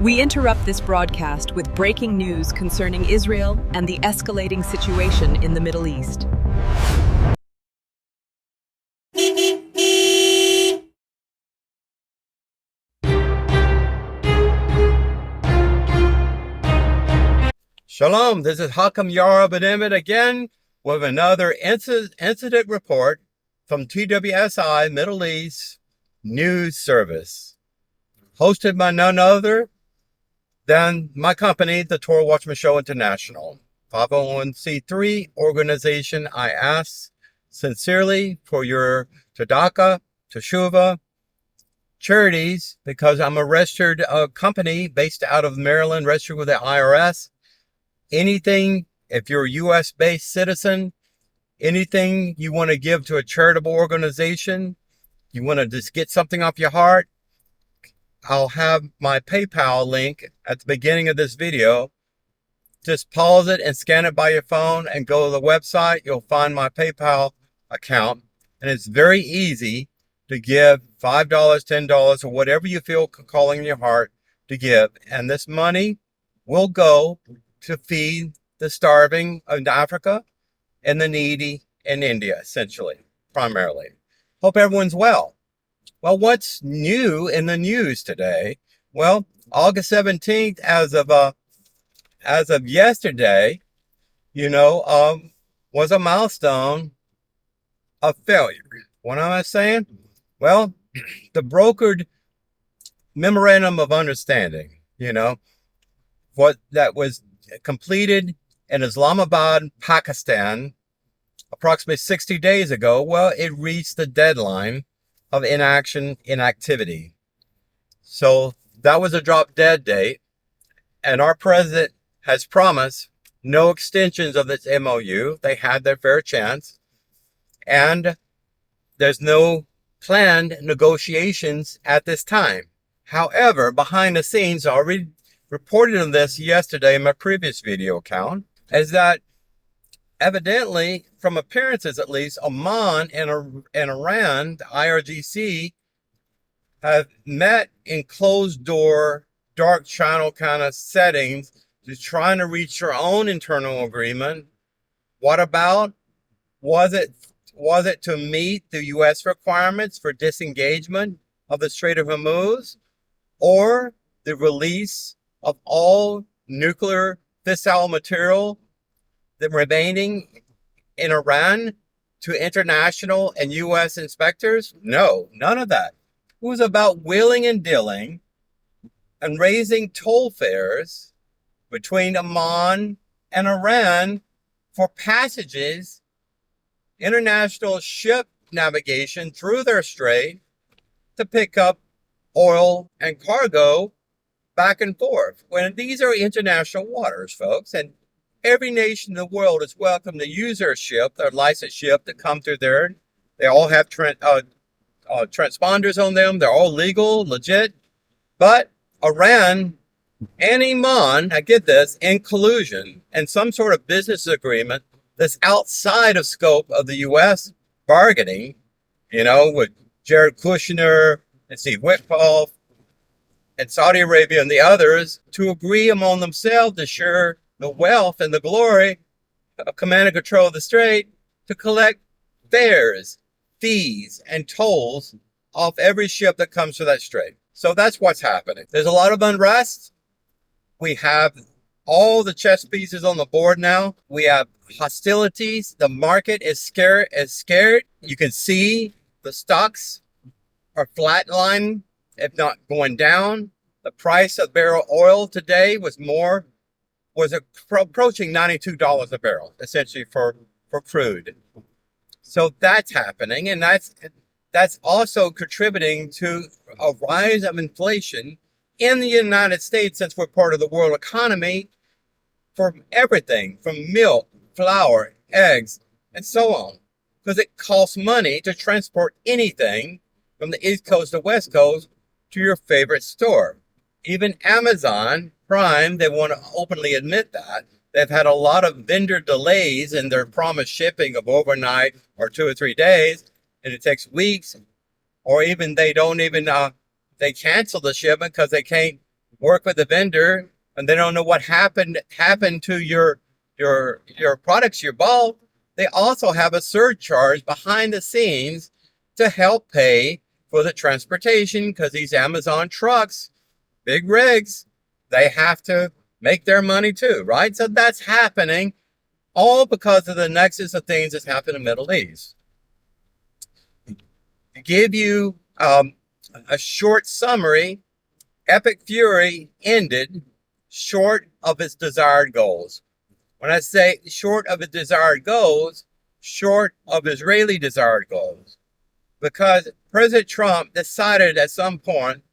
We interrupt this broadcast with breaking news concerning Israel and the escalating situation in the Middle East. Shalom, this is Hakam Yara ben-Emmett again with another incident report from TWSI Middle East News Service, hosted by none other than my company, the Torah Watchman Show International, 501c3 organization. I ask sincerely for your tzedakah, teshuvah, charities, because I'm a registered company based out of Maryland, registered with the IRS. Anything, if you're a U.S. based citizen, anything you want to give to a charitable organization, you want to just get something off your heart, I'll have my PayPal link at the beginning of this video. Just pause it and scan it by your phone and go to the website. You'll find my PayPal account. And it's very easy to give $5, $10, or whatever you feel calling in your heart to give. And this money will go to feed the starving in Africa and the needy in India, essentially, primarily. Hope everyone's well. Well, what's new in the news today? Well, August 17th, as of yesterday, was a milestone of failure. What am I saying? Well, the brokered memorandum of understanding, what that was completed in Islamabad, Pakistan, approximately 60 days ago. Well, it reached the deadline of inactivity. So that was a drop dead date. And our president has promised no extensions of this MOU. They had their fair chance. And there's no planned negotiations at this time. However, behind the scenes, I already reported on this yesterday in my previous video account, is that evidently, from appearances at least, Oman and Iran, the IRGC, have met in closed door, dark channel kind of settings to trying to reach their own internal agreement. What about? Was it to meet the U.S. requirements for disengagement of the Strait of Hormuz, or the release of all nuclear fissile material that remaining in Iran to international and U.S. inspectors? No, none of that. It was about wheeling and dealing and raising toll fares between Oman and Iran for passages, international ship navigation through their strait to pick up oil and cargo back and forth. When these are international waters, folks, and every nation in the world is welcome to use their ship, their licensed ship, to come through there. They all have transponders on them. They're all legal, legit. But Iran and Oman, I get this, in collusion and some sort of business agreement that's outside of scope of the U.S. bargaining, with Jared Kushner and Steve Witkoff and Saudi Arabia and the others, to agree among themselves to share the wealth and the glory of command and control of the strait, to collect fares, fees, and tolls off every ship that comes through that strait. So that's what's happening. There's a lot of unrest. We have all the chess pieces on the board now. We have hostilities. The market is scared. You can see the stocks are flatlining, if not going down. The price of barrel oil today was approaching $92 a barrel, essentially for crude. So that's happening, and that's also contributing to a rise of inflation in the United States, since we're part of the world economy, for everything from milk, flour, eggs, and so on. Because it costs money to transport anything from the East Coast to West Coast to your favorite store. Even Amazon Prime, they want to openly admit that. They've had a lot of vendor delays in their promised shipping of overnight or 2 or 3 days, and it takes weeks, or even they cancel the shipment because they can't work with the vendor and they don't know what happened to your products you bought, they also have a surcharge behind the scenes to help pay for the transportation, because these Amazon trucks, big rigs, they have to make their money too, right? So that's happening all because of the nexus of things that's happened in the Middle East. To give you a short summary, Epic Fury ended short of its desired goals. When I say short of its desired goals, short of Israeli desired goals. Because President Trump decided at some point,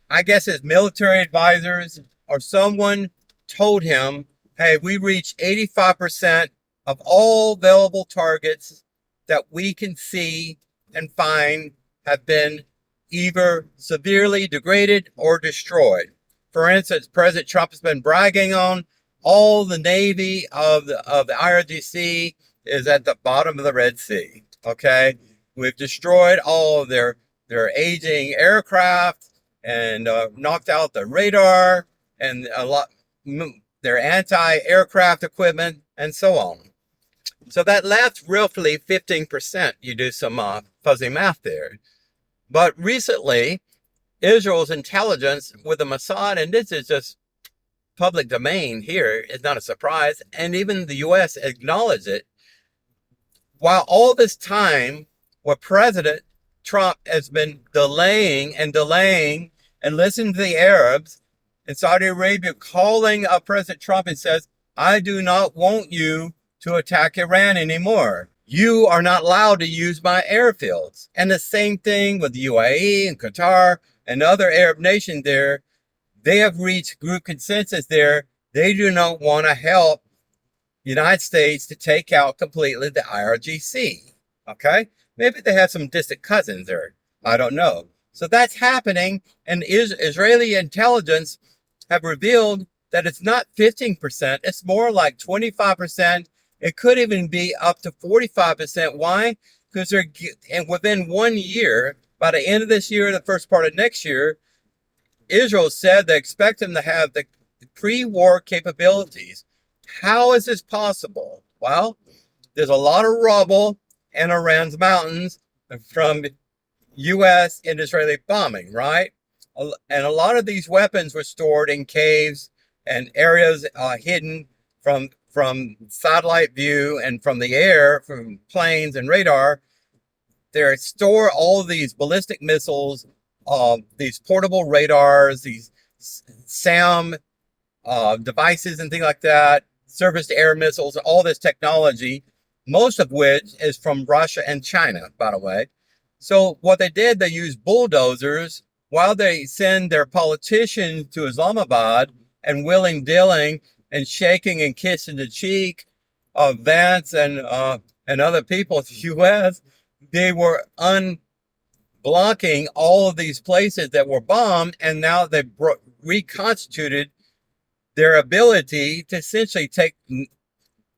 I guess his military advisors or someone told him, hey, we reached 85% of all available targets that we can see and find have been either severely degraded or destroyed. For instance, President Trump has been bragging on all the Navy of the IRGC is at the bottom of the Red Sea. Okay, we've destroyed all of their aging aircraft and knocked out the radar and a lot their anti-aircraft equipment and so on. So that left roughly 15%. You do some fuzzy math there. But recently, Israel's intelligence with the Mossad, and this is just public domain here, it's not a surprise, and even the U.S. acknowledged it. While all this time, what President Trump has been delaying and listening to the Arabs in Saudi Arabia calling up President Trump and says, I do not want you to attack Iran anymore. You are not allowed to use my airfields. And the same thing with the UAE and Qatar and other Arab nations there. They have reached group consensus there. They do not want to help the United States to take out completely the IRGC. Okay? Maybe they have some distant cousins there. I don't know. So that's happening. And Israeli intelligence have revealed that it's not 15%. It's more like 25%. It could even be up to 45%. Why? Because and within 1 year, by the end of this year, the first part of next year, Israel said they expect them to have the pre-war capabilities. How is this possible? Well, there's a lot of rubble in Iran's mountains from U.S. and Israeli bombing, right? And a lot of these weapons were stored in caves and areas hidden from satellite view and from the air, from planes and radar. They store all of these ballistic missiles, these portable radars, these SAM devices and things like that, surface-to-air missiles, all this technology, most of which is from Russia and China, by the way. So what they did, they used bulldozers while they send their politicians to Islamabad and willing, dealing, and shaking and kissing the cheek of Vance and other people in the U.S. They were unblocking all of these places that were bombed, and now they've reconstituted their ability to essentially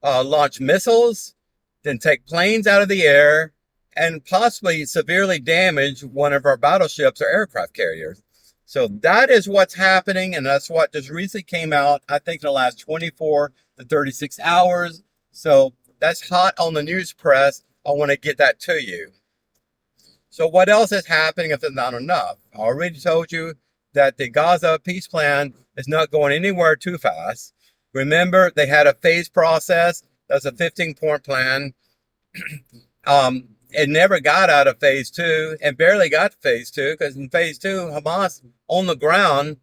launch missiles, then take planes out of the air, and possibly severely damage one of our battleships or aircraft carriers. So that is what's happening, and that's what just recently came out, I think, in the last 24 to 36 hours. So that's hot on the news press. I want to get that to you. So what else is happening if it's not enough? I already told you that the Gaza peace plan is not going anywhere too fast. Remember, they had a phase process. That's a 15-point plan. It never got out of phase 2 and barely got to phase 2, because in phase 2, Hamas on the ground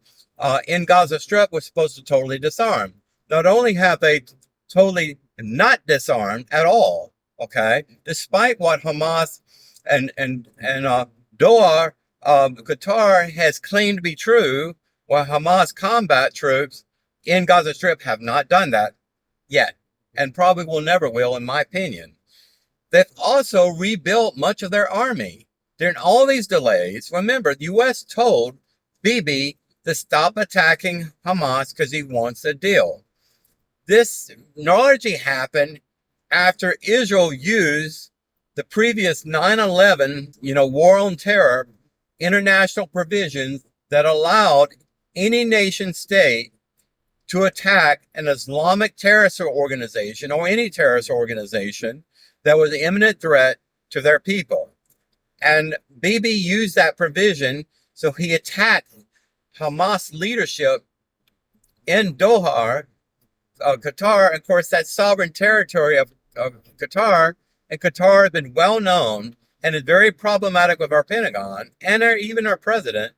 in Gaza Strip was supposed to totally disarm. Not only have they totally not disarmed at all, okay, despite what Hamas and Doha, Qatar has claimed to be true, while Hamas combat troops in Gaza Strip have not done that yet, and probably will, in my opinion. They've also rebuilt much of their army. During all these delays, remember, the U.S. told Bibi to stop attacking Hamas because he wants a deal. This largely happened after Israel used the previous 9/11, war on terror, international provisions that allowed any nation state to attack an Islamic terrorist organization or any terrorist organization that was an imminent threat to their people. And Bibi used that provision, so he attacked Hamas leadership in Doha, Qatar. Of course, that's sovereign territory of Qatar, and Qatar has been well known and is very problematic with our Pentagon and even our president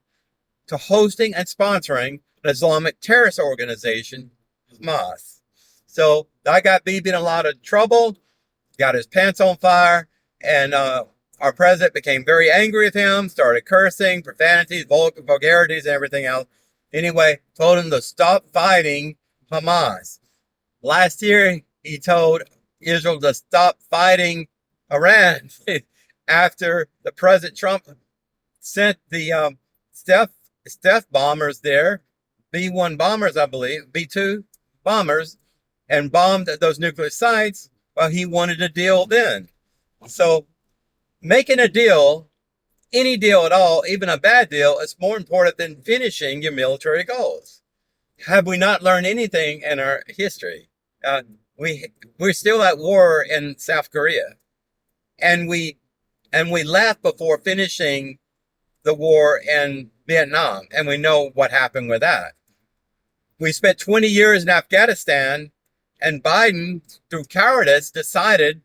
to hosting and sponsoring an Islamic terrorist organization, Hamas. So I got Bibi in a lot of trouble, got his pants on fire, and our president became very angry with him, started cursing, profanities, vulgarities, and everything else. Anyway, told him to stop fighting Hamas. Last year, he told Israel to stop fighting Iran after the President Trump sent the stealth bombers there, B-1 bombers, I believe, B-2 bombers, and bombed those nuclear sites. Well, he wanted a deal then. So making a deal, any deal at all, even a bad deal, is more important than finishing your military goals. Have we not learned anything in our history? We're still at war in South Korea, and we left before finishing the war in Vietnam, and we know what happened with that. We spent 20 years in Afghanistan, and Biden, through cowardice, decided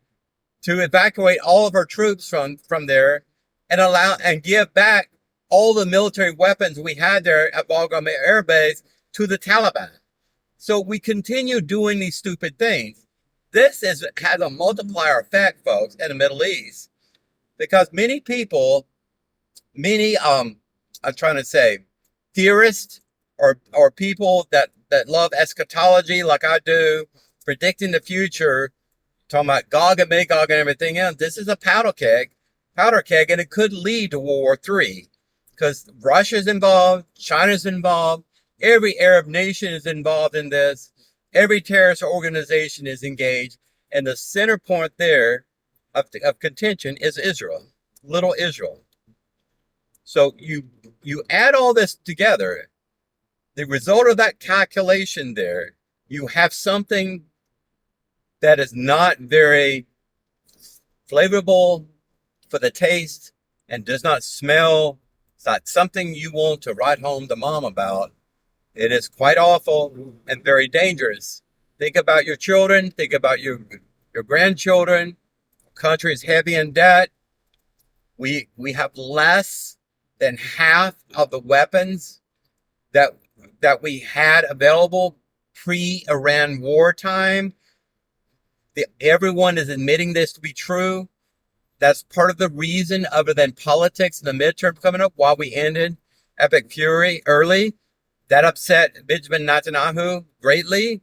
to evacuate all of our troops from there and give back all the military weapons we had there at Bagram Air Base to the Taliban. So we continue doing these stupid things. This has a multiplier effect, folks, in the Middle East, because many people, I'm trying to say, theorists or people that love eschatology like I do, predicting the future, talking about Gog and Magog and everything else. This is a powder keg, and it could lead to World War III, because Russia's involved, China's involved, every Arab nation is involved in this, every terrorist organization is engaged, and the center point there of contention is Israel, little Israel. So you add all this together, the result of that calculation there, you have something that is not very flavorful for the taste and does not smell. It's not something you want to write home to mom about. It is quite awful and very dangerous. Think about your children. Think about your grandchildren. The country is heavy in debt. We have less than half of the weapons that we had available pre-Iran wartime. Everyone is admitting this to be true. That's part of the reason, other than politics and the midterm coming up, why we ended Epic Fury early. That upset Benjamin Netanyahu greatly.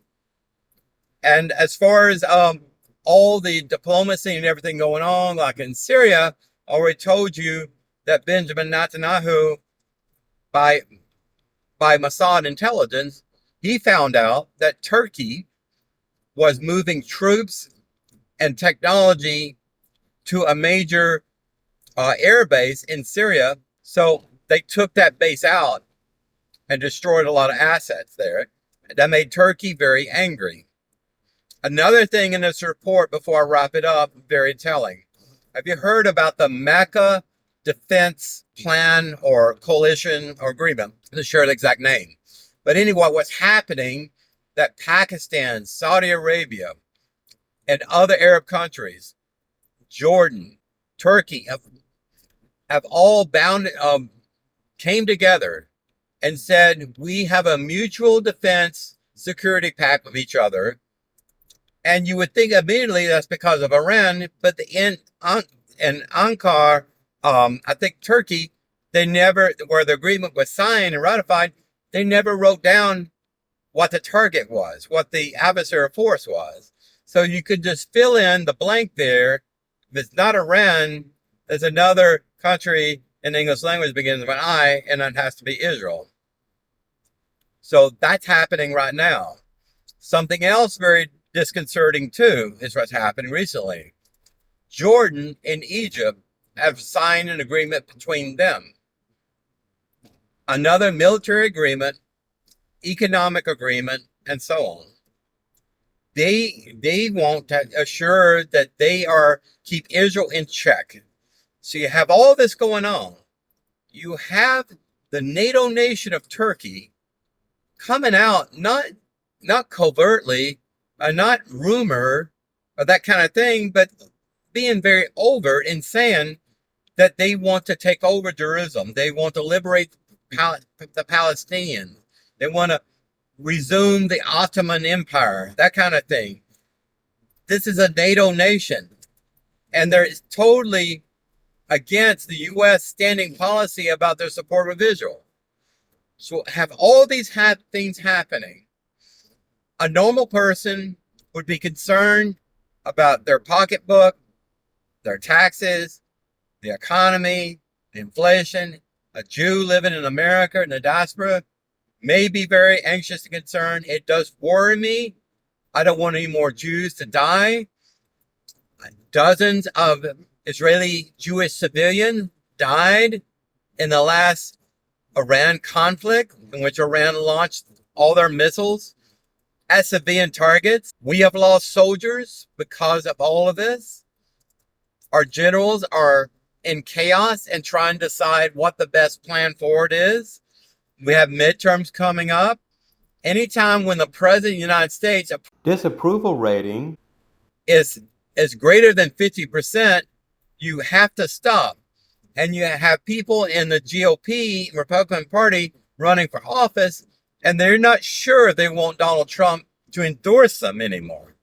And as far as all the diplomacy and everything going on, like in Syria, I already told you that Benjamin Netanyahu, by Mossad intelligence, he found out that Turkey was moving troops and technology to a major air base in Syria. So they took that base out and destroyed a lot of assets there. That made Turkey very angry. Another thing in this report, before I wrap it up, very telling. Have you heard about the Mecca Defense Plan or Coalition or Agreement? I'm not sure the exact name. But anyway, what's happening, that Pakistan, Saudi Arabia, and other Arab countries, Jordan, Turkey, have all came together and said, we have a mutual defense security pact with each other. And you would think immediately that's because of Iran, but in Ankara, I think Turkey, they never, where the agreement was signed and ratified, they never wrote down what the target was, what the adversarial force was. So you could just fill in the blank there. If it's not Iran, there's another country in the English language begins with an I, and that has to be Israel. So that's happening right now. Something else very disconcerting too is what's happened recently. Jordan and Egypt have signed an agreement between them. Another military agreement economic agreement, and so on. They want to assure that they are keep Israel in check. So you have all this going on. You have the NATO nation of Turkey coming out, not covertly, not rumor or that kind of thing, but being very overt in saying that they want to take over Jerusalem. They want to liberate the Palestinians. They want to resume the Ottoman Empire, that kind of thing. This is a NATO nation, and they're totally against the U.S. standing policy about their support of Israel. So have all these things happening. A normal person would be concerned about their pocketbook, their taxes, the economy, the inflation. A Jew living in America in the diaspora may be very anxious and concerned. It does worry me. I don't want any more Jews to die. Dozens of Israeli Jewish civilians died in the last Iran conflict, in which Iran launched all their missiles at civilian targets. We have lost soldiers because of all of this. Our generals are in chaos and trying to decide what the best plan forward is. We have midterms coming up. Anytime when the president of the United States disapproval rating is greater than 50%, you have to stop. And you have people in the GOP, Republican Party, running for office, and they're not sure they want Donald Trump to endorse them anymore.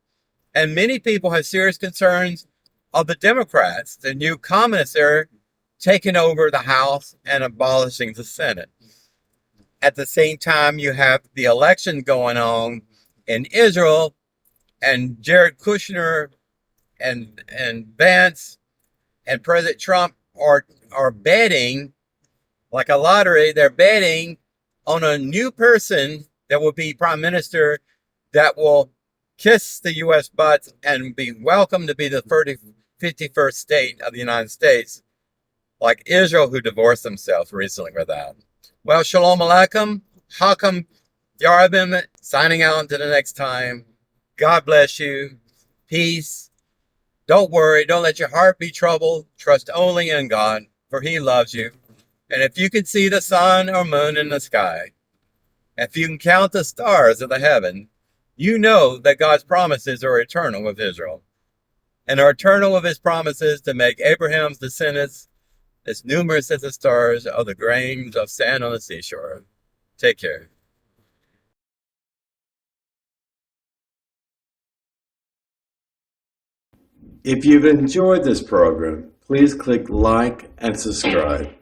And many people have serious concerns of the Democrats, the new communists there, taking over the House and abolishing the Senate. At the same time, you have the election going on in Israel, and Jared Kushner and Vance and President Trump are betting, like a lottery, they're betting on a new person that will be prime minister that will kiss the U.S. butt and be welcome to be the 51st state of the United States, like Israel, who divorced themselves recently with that. Well, shalom alaikum, Hakam Yarabim, signing out until the next time. God bless you. Peace. Don't worry. Don't let your heart be troubled. Trust only in God, for he loves you. And if you can see the sun or moon in the sky, if you can count the stars of the heaven, you know that God's promises are eternal with Israel, and are eternal with his promises to make Abraham's descendants as numerous as the stars of the grains of sand on the seashore. Take care. If you've enjoyed this program, please click like and subscribe.